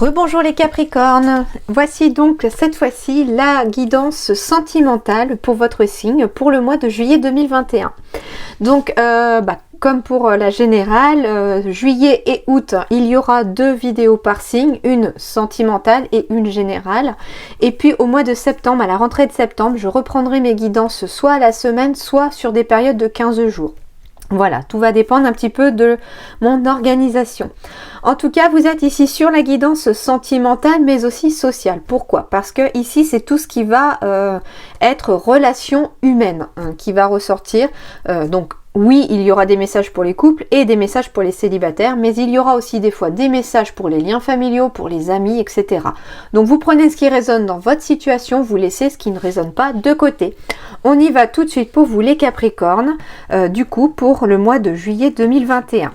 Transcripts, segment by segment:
Rebonjour les Capricornes, voici donc cette fois-ci la guidance sentimentale pour votre signe pour le mois de juillet 2021. Donc comme pour la générale, juillet et août, il y aura 2 vidéos par signe, une sentimentale et une générale. Et puis au mois de septembre, à la rentrée de septembre, je reprendrai mes guidances soit à la semaine, soit sur des périodes de 15 jours. Voilà, tout va dépendre un petit peu de mon organisation. En tout cas, vous êtes ici sur la guidance sentimentale, mais aussi sociale. Pourquoi? Parce que ici, c'est tout ce qui va être relation humaine qui va ressortir. Donc, oui, il y aura des messages pour les couples et des messages pour les célibataires, mais il y aura aussi des fois des messages pour les liens familiaux, pour les amis, etc. Donc, vous prenez ce qui résonne dans votre situation, vous laissez ce qui ne résonne pas de côté. On y va tout de suite pour vous les Capricornes, du coup, pour le mois de juillet 2021.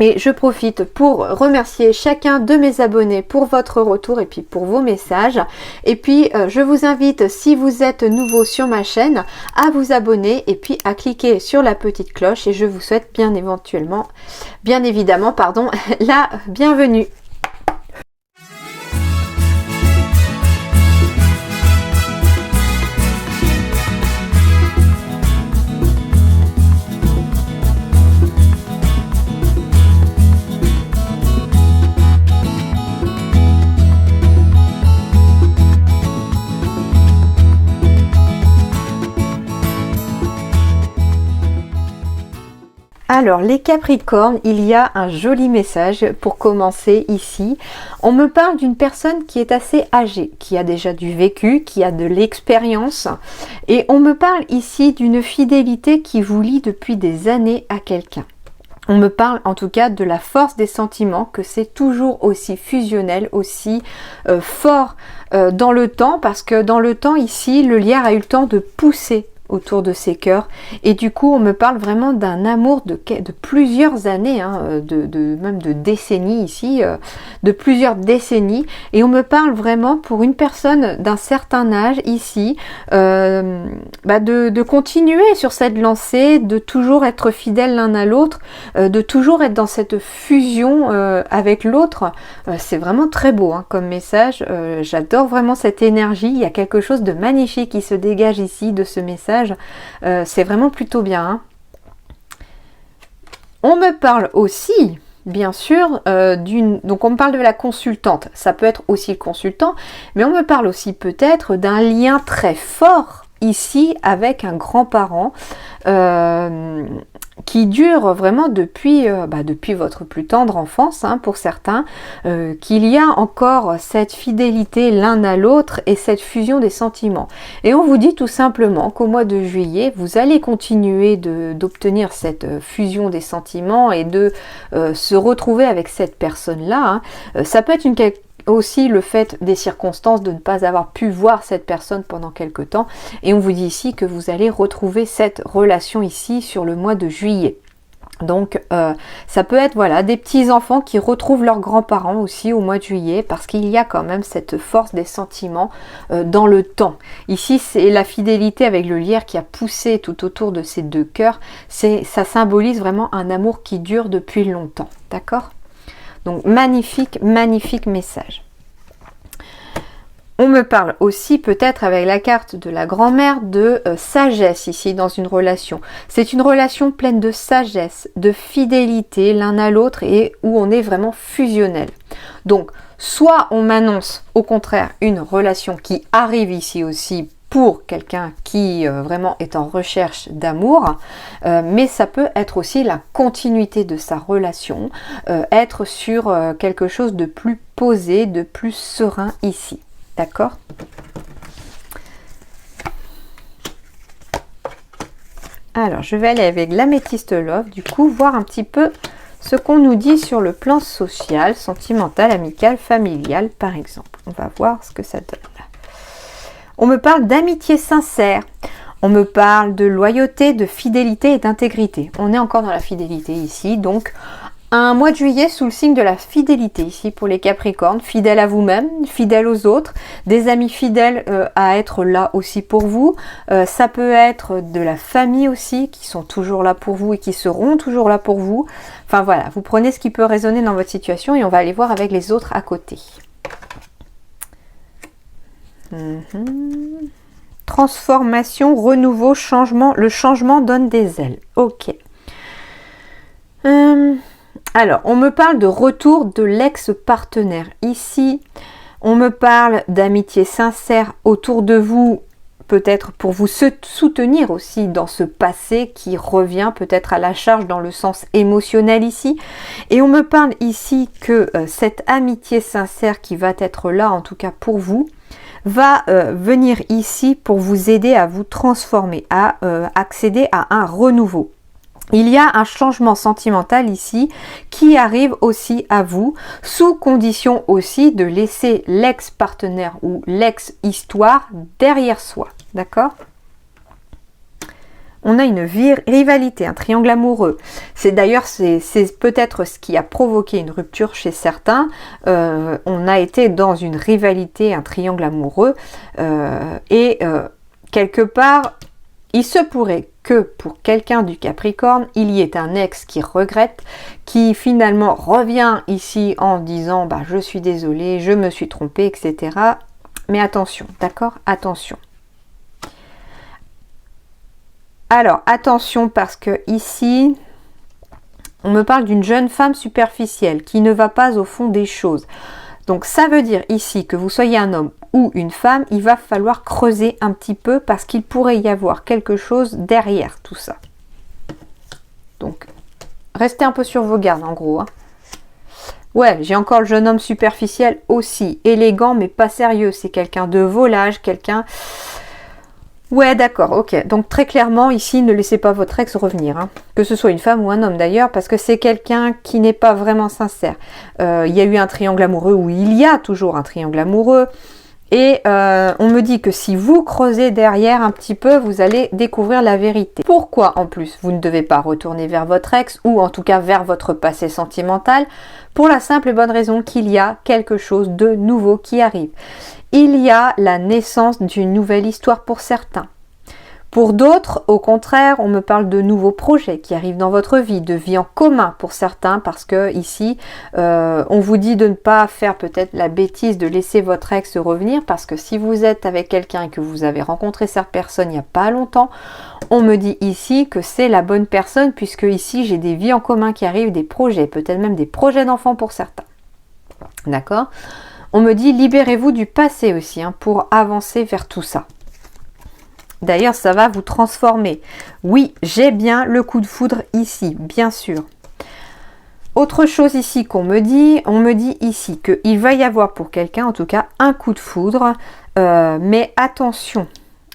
Et je profite pour remercier chacun de mes abonnés pour votre retour et puis pour vos messages. Et puis je vous invite, si vous êtes nouveau sur ma chaîne, à vous abonner et puis à cliquer sur la petite cloche. Et je vous souhaite bien évidemment, la bienvenue. Alors les Capricornes, il y a un joli message pour commencer ici. On me parle d'une personne qui est assez âgée, qui a déjà du vécu, qui a de l'expérience. Et on me parle ici d'une fidélité qui vous lie depuis des années à quelqu'un. On me parle en tout cas de la force des sentiments, que c'est toujours aussi fusionnel, aussi fort dans le temps, parce que dans le temps ici, le lierre a eu le temps de pousser autour de ces cœurs, et du coup on me parle vraiment d'un amour de plusieurs années, même de décennies ici, de plusieurs décennies, et on me parle vraiment pour une personne d'un certain âge ici, de continuer sur cette lancée, de toujours être fidèle l'un à l'autre, de toujours être dans cette fusion avec l'autre. C'est vraiment très beau comme message, j'adore vraiment cette énergie, il y a quelque chose de magnifique qui se dégage ici de ce message. C'est vraiment plutôt bien. On me parle aussi, bien sûr, donc on me parle de la consultante. Ça peut être aussi le consultant, mais on me parle aussi peut-être d'un lien très fort ici avec un grand-parent qui dure vraiment depuis votre plus tendre enfance, pour certains, qu'il y a encore cette fidélité l'un à l'autre et cette fusion des sentiments. Et on vous dit tout simplement qu'au mois de juillet, vous allez continuer d'obtenir cette fusion des sentiments et de se retrouver avec cette personne-là. Ça peut être aussi le fait des circonstances de ne pas avoir pu voir cette personne pendant quelque temps, et on vous dit ici que vous allez retrouver cette relation ici sur le mois de juillet. Donc ça peut être des petits enfants qui retrouvent leurs grands-parents aussi au mois de juillet, parce qu'il y a quand même cette force des sentiments dans le temps. Ici c'est la fidélité avec le lierre qui a poussé tout autour de ces deux cœurs, ça symbolise vraiment un amour qui dure depuis longtemps, d'accord ? Donc magnifique, magnifique message. On me parle aussi peut-être avec la carte de la grand-mère de sagesse ici dans une relation. C'est une relation pleine de sagesse, de fidélité l'un à l'autre et où on est vraiment fusionnel. Donc soit on m'annonce au contraire une relation qui arrive ici aussi pour quelqu'un qui vraiment est en recherche d'amour, mais ça peut être aussi la continuité de sa relation, être sur quelque chose de plus posé, de plus serein ici. D'accord ? Alors, je vais aller avec l'améthyste love, du coup, voir un petit peu ce qu'on nous dit sur le plan social, sentimental, amical, familial, par exemple. On va voir ce que ça donne. On me parle d'amitié sincère. On me parle de loyauté, de fidélité et d'intégrité. On est encore dans la fidélité ici, donc un mois de juillet sous le signe de la fidélité ici pour les Capricornes, fidèles à vous-même, fidèles aux autres, des amis fidèles à être là aussi pour vous. Ça peut être de la famille aussi qui sont toujours là pour vous et qui seront toujours là pour vous. Enfin voilà, vous prenez ce qui peut résonner dans votre situation et on va aller voir avec les autres à côté. Transformation, renouveau, changement. Le changement donne des ailes. Ok. Alors, on me parle de retour de l'ex-partenaire. Ici, on me parle d'amitié sincère autour de vous, peut-être pour vous soutenir aussi dans ce passé qui revient peut-être à la charge dans le sens émotionnel ici. Et on me parle ici que cette amitié sincère qui va être là, en tout cas pour vous, va venir ici pour vous aider à vous transformer, à accéder à un renouveau. Il y a un changement sentimental ici qui arrive aussi à vous, sous condition aussi de laisser l'ex-partenaire ou l'ex-histoire derrière soi. D'accord ? On a une rivalité, un triangle amoureux. C'est d'ailleurs, c'est peut-être ce qui a provoqué une rupture chez certains. On a été dans une rivalité, un triangle amoureux. Quelque part, il se pourrait que pour quelqu'un du Capricorne, il y ait un ex qui regrette, qui finalement revient ici en disant « je suis désolé, je me suis trompé, etc. » Mais attention, d'accord ? Attention. Alors, attention parce que ici, on me parle d'une jeune femme superficielle qui ne va pas au fond des choses. Donc ça veut dire ici que vous soyez un homme ou une femme, il va falloir creuser un petit peu parce qu'il pourrait y avoir quelque chose derrière tout ça. Donc, restez un peu sur vos gardes en gros. Ouais, j'ai encore le jeune homme superficiel aussi, élégant mais pas sérieux. C'est quelqu'un de volage, quelqu'un... Ouais, d'accord, ok. Donc très clairement, ici, ne laissez pas votre ex revenir. Que ce soit une femme ou un homme d'ailleurs, parce que c'est quelqu'un qui n'est pas vraiment sincère. Il y a eu un triangle amoureux, ou il y a toujours un triangle amoureux. Et on me dit que si vous creusez derrière un petit peu, vous allez découvrir la vérité. Pourquoi en plus vous ne devez pas retourner vers votre ex, ou en tout cas vers votre passé sentimental? Pour la simple et bonne raison qu'il y a quelque chose de nouveau qui arrive. Il y a la naissance d'une nouvelle histoire pour certains. Pour d'autres, au contraire, on me parle de nouveaux projets qui arrivent dans votre vie, de vie en commun pour certains, parce que ici, on vous dit de ne pas faire peut-être la bêtise de laisser votre ex revenir, parce que si vous êtes avec quelqu'un et que vous avez rencontré cette personne il n'y a pas longtemps, on me dit ici que c'est la bonne personne, puisque ici j'ai des vies en commun qui arrivent, des projets, peut-être même des projets d'enfants pour certains. D'accord ? On me dit libérez-vous du passé aussi, pour avancer vers tout ça. D'ailleurs, ça va vous transformer. Oui, j'ai bien le coup de foudre ici, bien sûr. Autre chose ici qu'on me dit, on me dit ici qu'il va y avoir pour quelqu'un, en tout cas, un coup de foudre. Mais attention,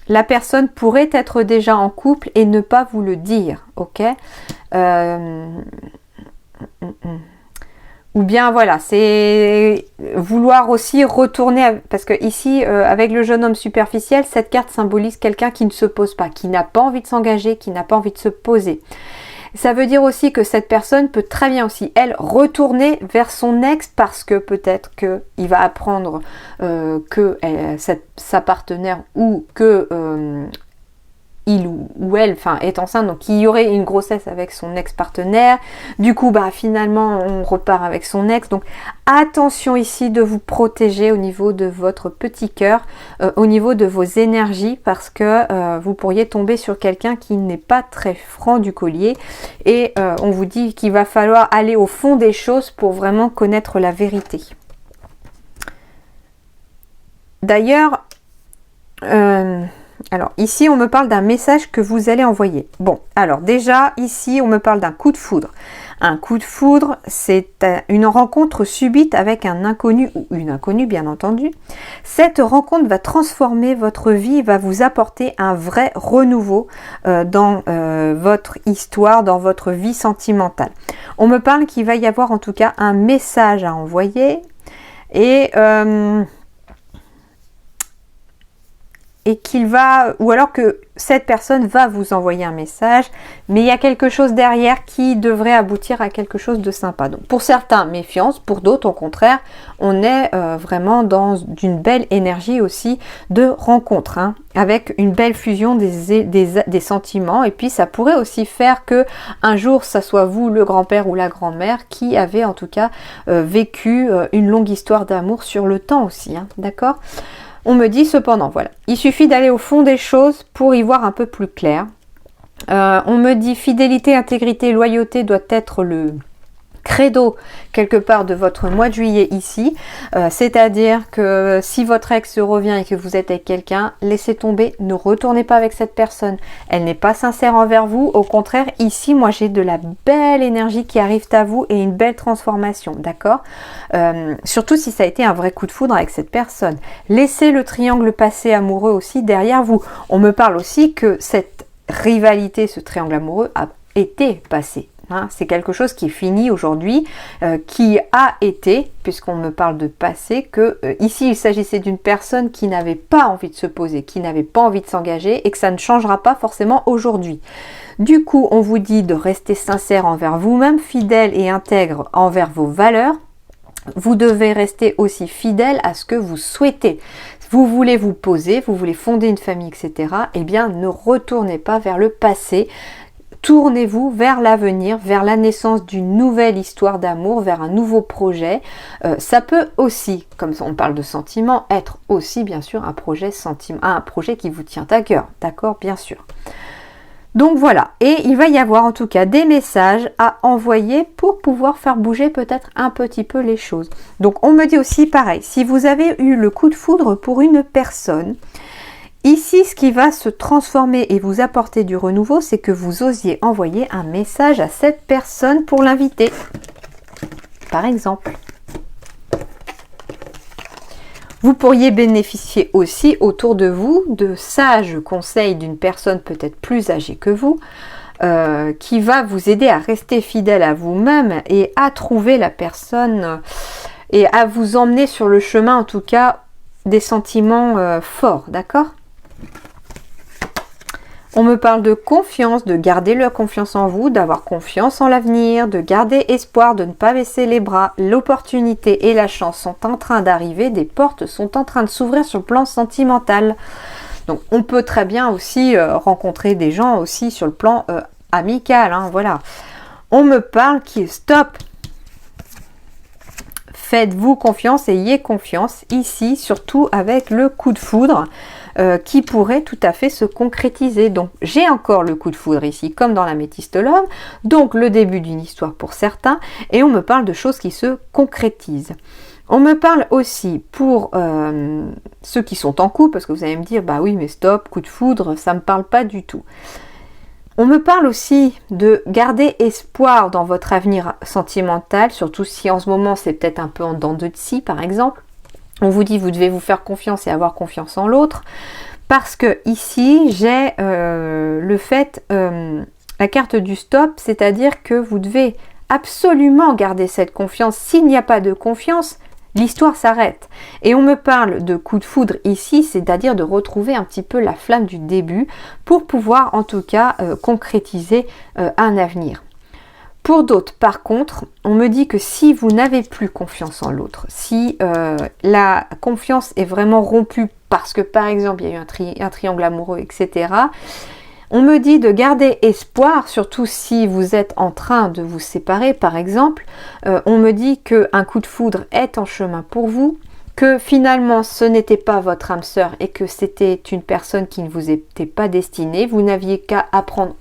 la personne pourrait être déjà en couple et ne pas vous le dire, ok ? Ou bien voilà, c'est vouloir aussi retourner, parce que ici, avec le jeune homme superficiel, cette carte symbolise quelqu'un qui ne se pose pas, qui n'a pas envie de s'engager, qui n'a pas envie de se poser. Ça veut dire aussi que cette personne peut très bien aussi, elle, retourner vers son ex parce que peut-être qu'il va apprendre que sa partenaire ou que... il ou elle est enceinte, donc il y aurait une grossesse avec son ex-partenaire, du coup finalement on repart avec son ex, donc attention ici de vous protéger au niveau de votre petit cœur, au niveau de vos énergies, parce que vous pourriez tomber sur quelqu'un qui n'est pas très franc du collier, et on vous dit qu'il va falloir aller au fond des choses pour vraiment connaître la vérité. D'ailleurs, alors ici on me parle d'un message que vous allez envoyer. Bon, alors déjà ici on me parle d'un coup de foudre. Un coup de foudre, c'est une rencontre subite avec un inconnu ou une inconnue bien entendu. Cette rencontre va transformer votre vie, va vous apporter un vrai renouveau dans votre histoire, dans votre vie sentimentale. On me parle qu'il va y avoir en tout cas un message à envoyer et qu'il va, ou alors que cette personne va vous envoyer un message, mais il y a quelque chose derrière qui devrait aboutir à quelque chose de sympa. Donc pour certains, méfiance, pour d'autres, au contraire, on est vraiment dans une belle énergie aussi de rencontre, avec une belle fusion des sentiments, et puis ça pourrait aussi faire que un jour, ça soit vous, le grand-père ou la grand-mère, qui avez en tout cas vécu une longue histoire d'amour sur le temps aussi, d'accord ? On me dit cependant, voilà, il suffit d'aller au fond des choses pour y voir un peu plus clair. On me dit fidélité, intégrité, loyauté doit être le credo quelque part de votre mois de juillet ici, c'est-à-dire que si votre ex revient et que vous êtes avec quelqu'un, laissez tomber, ne retournez pas avec cette personne, elle n'est pas sincère envers vous, au contraire ici moi j'ai de la belle énergie qui arrive à vous et une belle transformation, d'accord, surtout si ça a été un vrai coup de foudre avec cette personne. Laissez le triangle passé amoureux aussi derrière vous. On me parle aussi que cette rivalité, ce triangle amoureux a été passé. C'est quelque chose qui est fini aujourd'hui, qui a été, puisqu'on me parle de passé, que ici il s'agissait d'une personne qui n'avait pas envie de se poser, qui n'avait pas envie de s'engager et que ça ne changera pas forcément aujourd'hui. Du coup, on vous dit de rester sincère envers vous-même, fidèle et intègre envers vos valeurs. Vous devez rester aussi fidèle à ce que vous souhaitez. Vous voulez vous poser, vous voulez fonder une famille, etc. Eh bien, ne retournez pas vers le passé. Tournez-vous vers l'avenir, vers la naissance d'une nouvelle histoire d'amour, vers un nouveau projet. Ça peut aussi, comme on parle de sentiments, être aussi bien sûr un projet qui vous tient à cœur, d'accord, bien sûr. Donc voilà, et il va y avoir en tout cas des messages à envoyer pour pouvoir faire bouger peut-être un petit peu les choses. Donc on me dit aussi pareil, si vous avez eu le coup de foudre pour une personne, ici, ce qui va se transformer et vous apporter du renouveau, c'est que vous osiez envoyer un message à cette personne pour l'inviter. Par exemple. Vous pourriez bénéficier aussi autour de vous de sages conseils d'une personne peut-être plus âgée que vous, qui va vous aider à rester fidèle à vous-même et à trouver la personne et à vous emmener sur le chemin, en tout cas, des sentiments forts, d'accord ? On me parle de confiance, de garder leur confiance en vous, d'avoir confiance en l'avenir, de garder espoir, de ne pas baisser les bras. L'opportunité et la chance sont en train d'arriver, des portes sont en train de s'ouvrir sur le plan sentimental. Donc on peut très bien aussi rencontrer des gens aussi sur le plan amical, hein, voilà. On me parle qui est stop. Faites-vous confiance, ayez confiance ici, surtout avec le coup de foudre. Qui pourrait tout à fait se concrétiser. Donc j'ai encore le coup de foudre ici comme dans la Métiste Love, donc le début d'une histoire pour certains, et on me parle de choses qui se concrétisent. On me parle aussi pour ceux qui sont en couple, parce que vous allez me dire bah oui mais stop, coup de foudre, ça me parle pas du tout. On me parle aussi de garder espoir dans votre avenir sentimental, surtout si en ce moment c'est peut-être un peu en dents de scie par exemple. On vous dit vous devez vous faire confiance et avoir confiance en l'autre, parce que ici j'ai le fait, la carte du stop, c'est-à-dire que vous devez absolument garder cette confiance. S'il n'y a pas de confiance, l'histoire s'arrête. Et on me parle de coup de foudre ici, c'est-à-dire de retrouver un petit peu la flamme du début pour pouvoir en tout cas concrétiser un avenir. Pour d'autres, par contre, on me dit que si vous n'avez plus confiance en l'autre, si la confiance est vraiment rompue parce que, par exemple, il y a eu un triangle amoureux, etc., on me dit de garder espoir, surtout si vous êtes en train de vous séparer, par exemple. On me dit qu'un coup de foudre est en chemin pour vous, que finalement, ce n'était pas votre âme sœur et que c'était une personne qui ne vous était pas destinée. Vous n'aviez qu'à apprendre...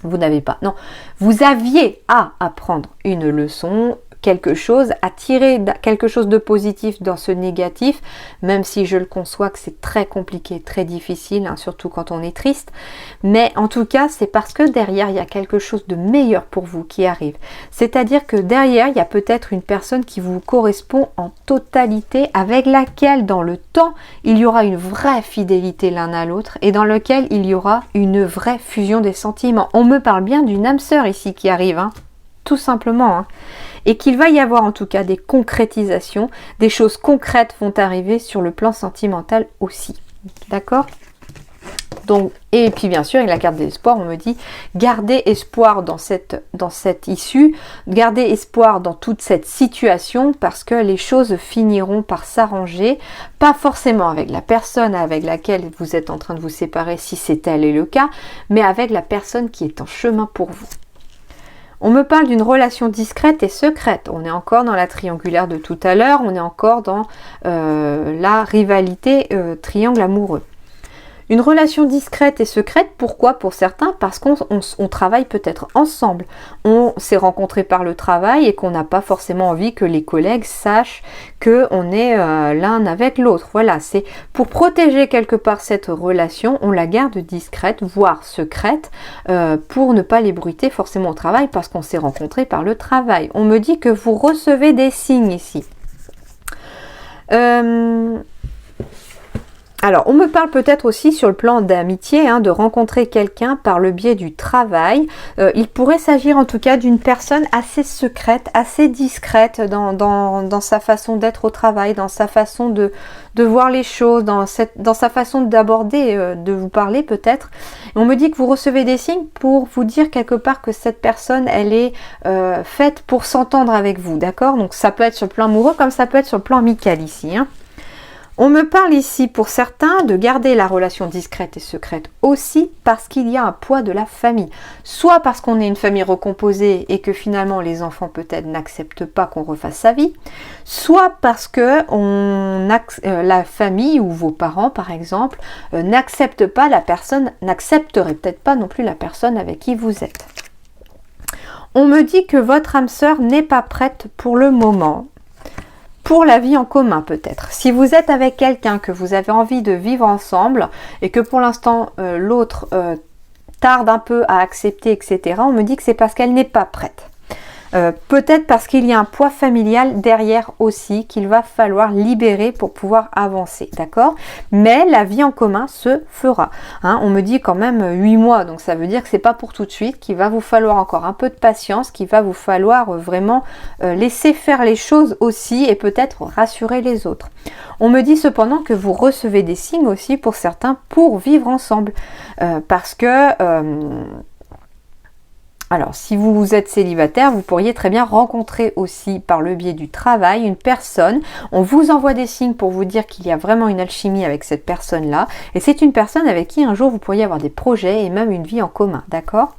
vous aviez à apprendre une leçon, quelque chose, à tirer quelque chose de positif dans ce négatif, même si je le conçois que c'est très compliqué, très difficile, hein, surtout quand on est triste. Mais en tout cas, c'est parce que derrière, il y a quelque chose de meilleur pour vous qui arrive. C'est-à-dire que derrière, il y a peut-être une personne qui vous correspond en totalité, avec laquelle, dans le temps, il y aura une vraie fidélité l'un à l'autre et dans lequel il y aura une vraie fusion des sentiments. On me parle bien d'une âme sœur ici qui arrive, hein, tout simplement, hein. Et qu'il va y avoir en tout cas des concrétisations, des choses concrètes vont arriver sur le plan sentimental aussi. D'accord ? Donc, et puis bien sûr, avec la carte de l'espoir, on me dit gardez espoir dans cette issue, gardez espoir dans toute cette situation parce que les choses finiront par s'arranger, pas forcément avec la personne avec laquelle vous êtes en train de vous séparer si c'est tel est le cas, mais avec la personne qui est en chemin pour vous. On me parle d'une relation discrète et secrète. On est encore dans la triangulaire de tout à l'heure. On est encore dans la rivalité triangle amoureux. Une relation discrète et secrète, pourquoi pour certains? Parce qu'on travaille peut-être ensemble. On s'est rencontrés par le travail et qu'on n'a pas forcément envie que les collègues sachent qu'on est l'un avec l'autre. Voilà, c'est pour protéger quelque part cette relation, on la garde discrète, voire secrète, pour ne pas l'ébruiter forcément au travail parce qu'on s'est rencontrés par le travail. On me dit que vous recevez des signes ici. Alors, on me parle peut-être aussi sur le plan d'amitié, de rencontrer quelqu'un par le biais du travail. Il pourrait s'agir en tout cas d'une personne assez secrète, assez discrète dans sa façon d'être au travail, dans sa façon de voir les choses, dans sa façon d'aborder, de vous parler peut-être. On me dit que vous recevez des signes pour vous dire quelque part que cette personne, elle est faite pour s'entendre avec vous, d'accord? Donc ça peut être sur le plan amoureux comme ça peut être sur le plan amical ici, On me parle ici pour certains de garder la relation discrète et secrète aussi parce qu'il y a un poids de la famille. Soit parce qu'on est une famille recomposée et que finalement les enfants peut-être n'acceptent pas qu'on refasse sa vie, soit parce que la famille ou vos parents par exemple n'acceptent pas la personne, n'accepteraient peut-être pas non plus la personne avec qui vous êtes. On me dit que votre âme sœur n'est pas prête pour le moment. Pour la vie en commun peut-être. Si vous êtes avec quelqu'un que vous avez envie de vivre ensemble et que pour l'instant l'autre tarde un peu à accepter, etc., on me dit que c'est parce qu'elle n'est pas prête. Peut-être parce qu'il y a un poids familial derrière aussi qu'il va falloir libérer pour pouvoir avancer, d'accord? Mais la vie en commun se fera. On me dit quand même 8 mois, donc ça veut dire que c'est pas pour tout de suite, qu'il va vous falloir encore un peu de patience, qu'il va vous falloir vraiment laisser faire les choses aussi et peut-être rassurer les autres. On me dit cependant que vous recevez des signes aussi pour certains pour vivre ensemble, parce que alors, si vous êtes célibataire, vous pourriez très bien rencontrer aussi par le biais du travail une personne. On vous envoie des signes pour vous dire qu'il y a vraiment une alchimie avec cette personne-là. Et c'est une personne avec qui un jour vous pourriez avoir des projets et même une vie en commun, d'accord ?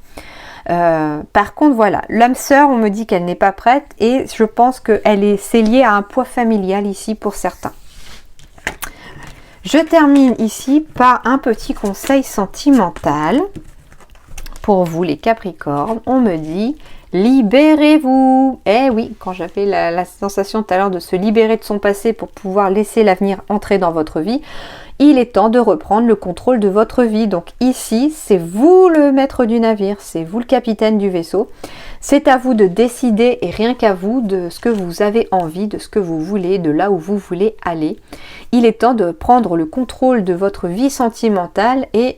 Par contre, voilà, l'âme sœur, on me dit qu'elle n'est pas prête et je pense c'est lié à un poids familial ici pour certains. Je termine ici par un petit conseil sentimental. Pour vous les Capricornes, on me dit libérez-vous. Eh oui, quand j'avais la sensation tout à l'heure de se libérer de son passé pour pouvoir laisser l'avenir entrer dans votre vie, il est temps de reprendre le contrôle de votre vie. Donc ici, c'est vous le maître du navire, c'est vous le capitaine du vaisseau. C'est à vous de décider et rien qu'à vous de ce que vous avez envie, de ce que vous voulez, de là où vous voulez aller. Il est temps de prendre le contrôle de votre vie sentimentale et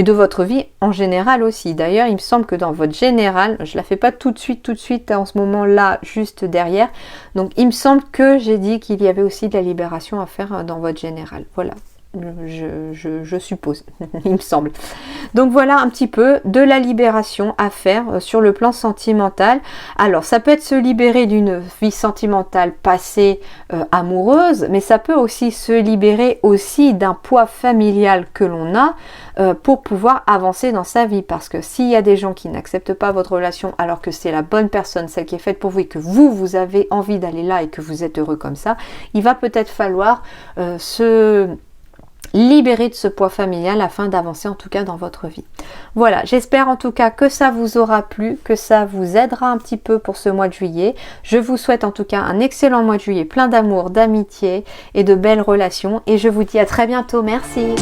de votre vie en général aussi. D'ailleurs, il me semble que dans votre général, je la fais pas tout de suite en ce moment-là, juste derrière. Donc, il me semble que j'ai dit qu'il y avait aussi de la libération à faire dans votre général. Voilà, je suppose, il me semble. Donc voilà un petit peu de la libération à faire sur le plan sentimental. Alors ça peut être se libérer d'une vie sentimentale passée amoureuse, mais ça peut aussi se libérer aussi d'un poids familial que l'on a pour pouvoir avancer dans sa vie. Parce que s'il y a des gens qui n'acceptent pas votre relation alors que c'est la bonne personne, celle qui est faite pour vous et que vous avez envie d'aller là et que vous êtes heureux comme ça, il va peut-être falloir se libérer de ce poids familial afin d'avancer en tout cas dans votre vie. Voilà, j'espère en tout cas que ça vous aura plu, que ça vous aidera un petit peu pour ce mois de juillet. Je vous souhaite en tout cas un excellent mois de juillet, plein d'amour, d'amitié et de belles relations et je vous dis à très bientôt. Merci.